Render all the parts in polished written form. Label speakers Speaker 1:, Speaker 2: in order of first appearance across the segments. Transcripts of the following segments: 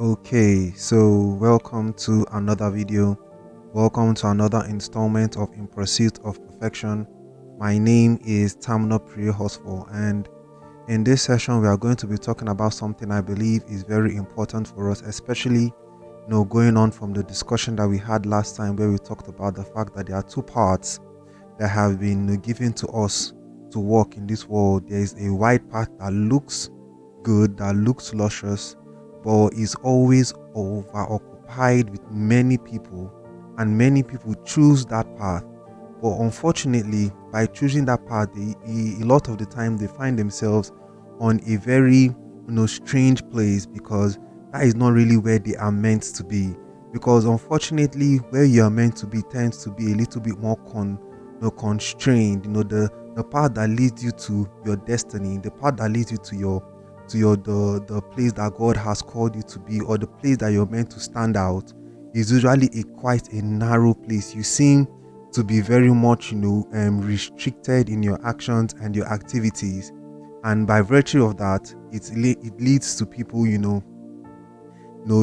Speaker 1: Okay, so welcome to another video. Welcome to another installment of In Pursuit of Perfection. My name is Tamna Priya Hosful, and in this session, we are going to be talking about something I believe is very important for us, especially going on from the discussion that we had last time, where we talked about the fact that there are two parts that have been given to us to walk in this world. There is a wide path that looks good, that looks luscious, but is always over occupied with many people, and many people choose that path. But unfortunately, by choosing that path, a lot of the time they find themselves on a very strange place, because that is not really where they are meant to be. Because unfortunately, where you are meant to be tends to be a little bit more constrained. The path that leads you to your destiny, the path that leads you to the place that God has called you to be, or the place that you're meant to stand out, is usually quite a narrow place. You seem to be very much restricted in your actions and your activities, and by virtue of that, it leads to people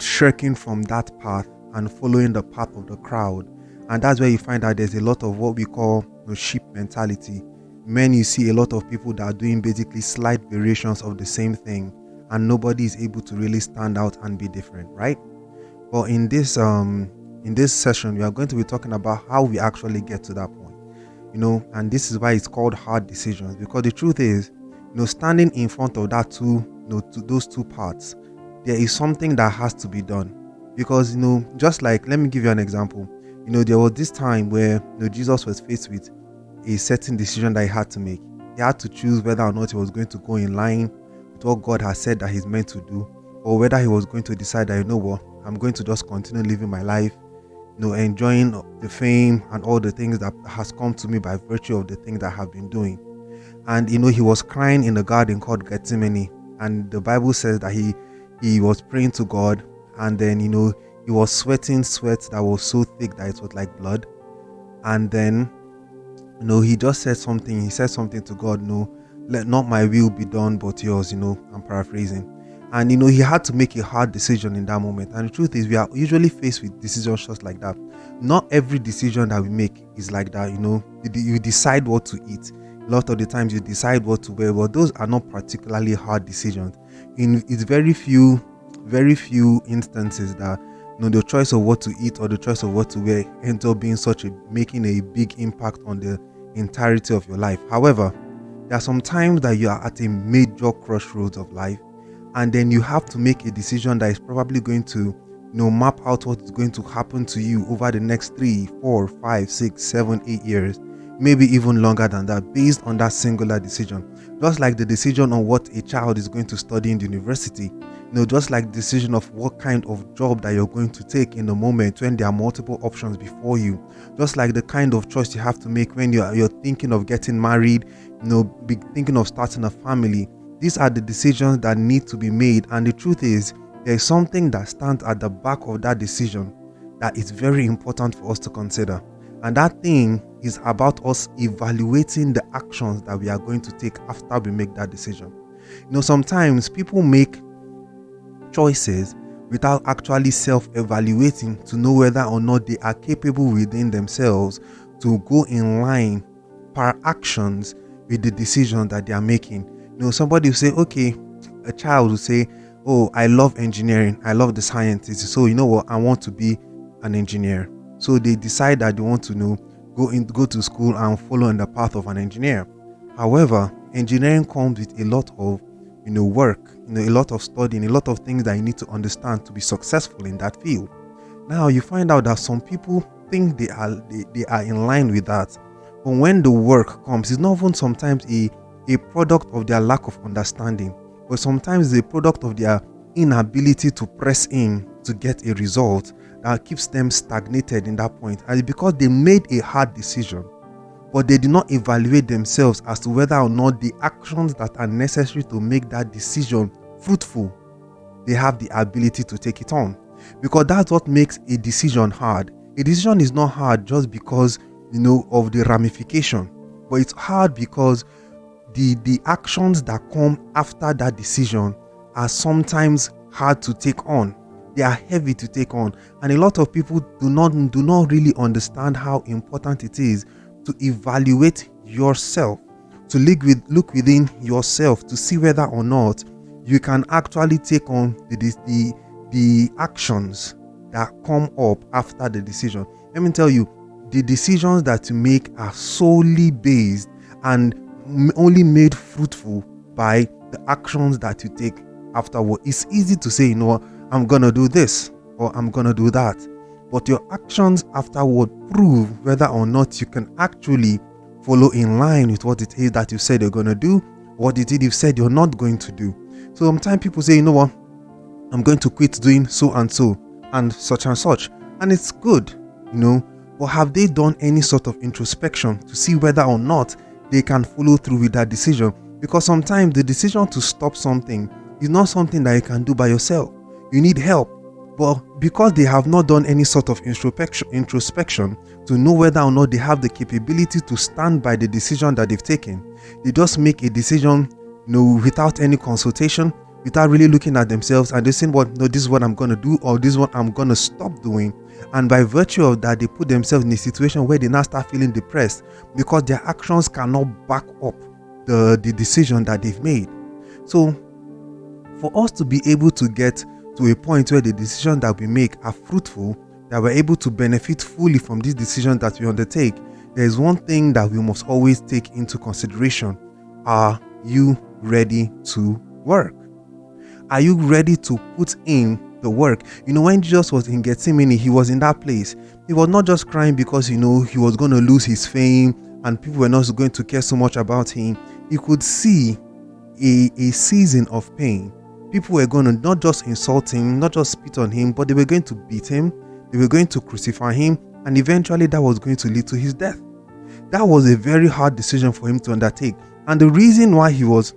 Speaker 1: shirking from that path and following the path of the crowd. And that's where you find that there's a lot of what we call sheep mentality. You see a lot of people that are doing basically slight variations of the same thing, and nobody is able to really stand out and be different, right? But in this session, we are going to be talking about how we actually get to that point. And this is why it's called hard decisions, because the truth is, standing in front of that those two parts, there is something that has to be done. Because just like, let me give you an example. There was this time where Jesus was faced with a certain decision that he had to make. He had to choose whether or not he was going to go in line with what God has said that he's meant to do, or whether he was going to decide that, I'm going to just continue living my life, enjoying the fame and all the things that has come to me by virtue of the things that I have been doing. And he was crying in the garden called Gethsemane, and the Bible says that he was praying to God, and then he was sweating sweat that was so thick that it was like blood. And then he just said something. He said something to God, let not my will be done but yours. I'm paraphrasing. And he had to make a hard decision in that moment. And the truth is, we are usually faced with decisions just like that. Not every decision that we make is like that. You decide what to eat. A lot of the times you decide what to wear, but those are not particularly hard decisions. It's very few instances that the choice of what to eat or the choice of what to wear ends up being making a big impact on the entirety of your life. However, there are some times that you are at a major crossroads of life, and then you have to make a decision that is probably going to map out what is going to happen to you over the next 3, 4, 5, 6, 7, 8 years, maybe even longer than that, based on that singular decision. Just like the decision on what a child is going to study in the university, just like the decision of what kind of job that you're going to take in the moment when there are multiple options before you, just like the kind of choice you have to make when you're thinking of getting married, thinking of starting a family. These are the decisions that need to be made, and the truth is, there is something that stands at the back of that decision that is very important for us to consider. And that thing is about us evaluating the actions that we are going to take after we make that decision. Sometimes people make choices without actually self-evaluating to know whether or not they are capable within themselves to go in line per actions with the decision that they are making. Somebody will say, okay, a child will say, oh, I love engineering, I love the sciences, so I want to be an engineer. So they decide that they want to go to school and follow in the path of an engineer. However, engineering comes with a lot of work, a lot of studying, a lot of things that you need to understand to be successful in that field. Now you find out that some people think they are in line with that, but when the work comes, it's not even sometimes a product of their lack of understanding, but sometimes a product of their inability to press in to get a result that keeps them stagnated in that point. And because they made a hard decision, but they did not evaluate themselves as to whether or not the actions that are necessary to make that decision fruitful, they have the ability to take it on. Because that's what makes a decision hard. A decision is not hard just because of the ramification, but it's hard because the actions that come after that decision are sometimes hard to take on. They are heavy to take on, and a lot of people do not really understand how important it is to evaluate yourself, to look within yourself to see whether or not you can actually take on the actions that come up after the decision. Let me tell you, the decisions that you make are solely based and only made fruitful by the actions that you take afterward. It's easy to say, I'm gonna do this or I'm gonna do that, but your actions afterward prove whether or not you can actually follow in line with what it is that you said you're gonna do, what it is you've said you're not going to do. So sometimes people say, I'm going to quit doing so and so and such, and it's good, but have they done any sort of introspection to see whether or not they can follow through with that decision? Because sometimes the decision to stop something is not something that you can do by yourself. You need help. But because they have not done any sort of introspection to know whether or not they have the capability to stand by the decision that they've taken, they just make a decision without any consultation, without really looking at themselves, and they say, this is what I'm going to do, or this is what I'm going to stop doing. And by virtue of that, they put themselves in a situation where they now start feeling depressed because their actions cannot back up the decision that they've made. So for us to be able to get to a point where the decisions that we make are fruitful, that we're able to benefit fully from this decision that we undertake, there is one thing that we must always take into consideration. Are you ready to work? Are you ready to put in the work? When Jesus was in Gethsemane, he was in that place. He was not just crying because, he was going to lose his fame and people were not going to care so much about him. He could see a season of pain. People were going to not just insult him, not just spit on him, but they were going to beat him, they were going to crucify him, and eventually that was going to lead to his death. That was a very hard decision for him to undertake. And the reason why he was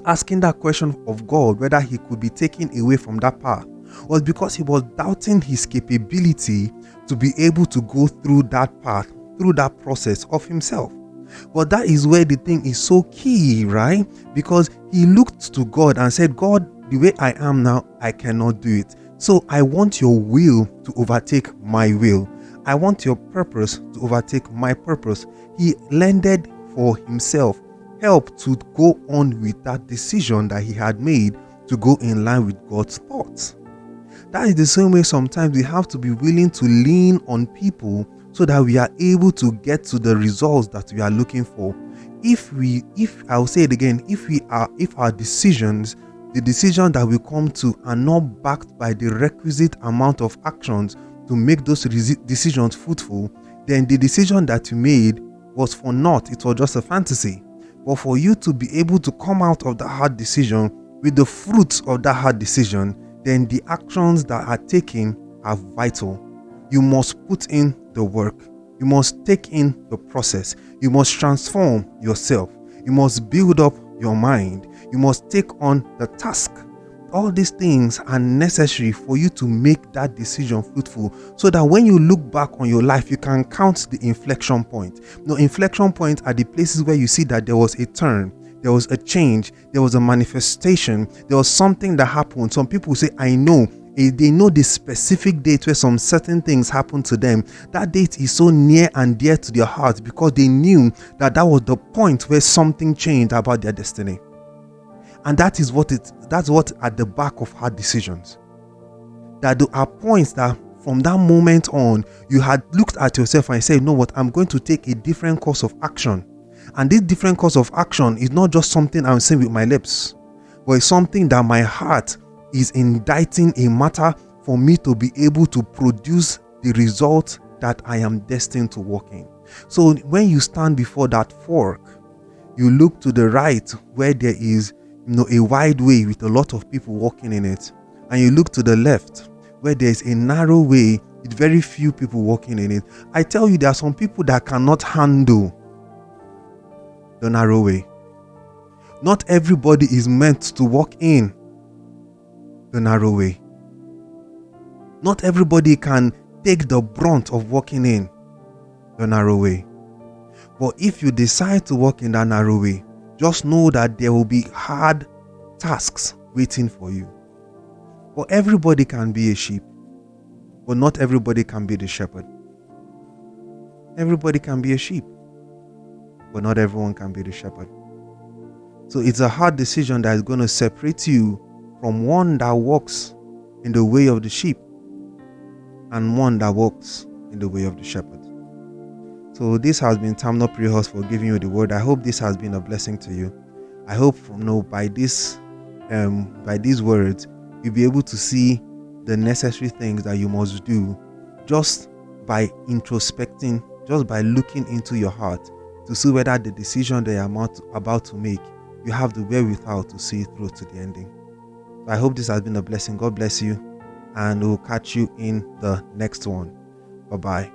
Speaker 1: asking that question of God, whether he could be taken away from that path, was because he was doubting his capability to be able to go through that path, through that process of himself. But that is where the thing is so key, right? Because he looked to God and said, God, the way I am now, I cannot do it. So I want your will to overtake my will. I want your purpose to overtake my purpose. He lended for himself help to go on with that decision that he had made to go in line with God's thoughts. That is the same way sometimes we have to be willing to lean on people so that we are able to get to the results that we are looking for. If I'll say it again, if our decisions, the decision that we come to, are not backed by the requisite amount of actions to make those decisions fruitful, then the decision that you made was for naught. It was just a fantasy. But for you to be able to come out of the hard decision with the fruits of that hard decision, then the actions that are taken are vital. You must put in the work. You must take in the process. You must transform yourself. You must build up your mind. You must take on the task. All these things are necessary for you to make that decision fruitful, so that when you look back on your life, you can count the inflection point. Inflection points are the places where you see that there was a turn, there was a change, there was a manifestation, there was something that happened. Some people say, I know. They know the specific date where some certain things happened to them. That date is so near and dear to their heart because they knew that was the point where something changed about their destiny. And that's what at the back of hard decisions. That there are points that from that moment on, you had looked at yourself and said, you know what, I'm going to take a different course of action. And this different course of action is not just something I'm saying with my lips, but it's something that my heart is indicting a matter for me to be able to produce the result that I am destined to walk in. So when you stand before that fork, you look to the right where there is a wide way with a lot of people walking in it, and you look to the left where there is a narrow way with very few people walking in it. I tell you, there are some people that cannot handle the narrow way. Not everybody is meant to walk in the narrow way. Not everybody can take the brunt of walking in the narrow way. But if you decide to walk in that narrow way, just know that there will be hard tasks waiting for you. But everybody can be a sheep, but not everybody can be the shepherd. Everybody can be a sheep, but not everyone can be the shepherd. So it's a hard decision that is going to separate you from one that walks in the way of the sheep and one that walks in the way of the shepherd. So this has been Tamno Prehos for giving you the word. I hope this has been a blessing to you. I hope by these words you'll be able to see the necessary things that you must do just by introspecting, just by looking into your heart to see whether the decision that you're about to make, you have the wherewithal to see it through to the ending. So I hope this has been a blessing. God bless you, and we'll catch you in the next one. Bye-bye.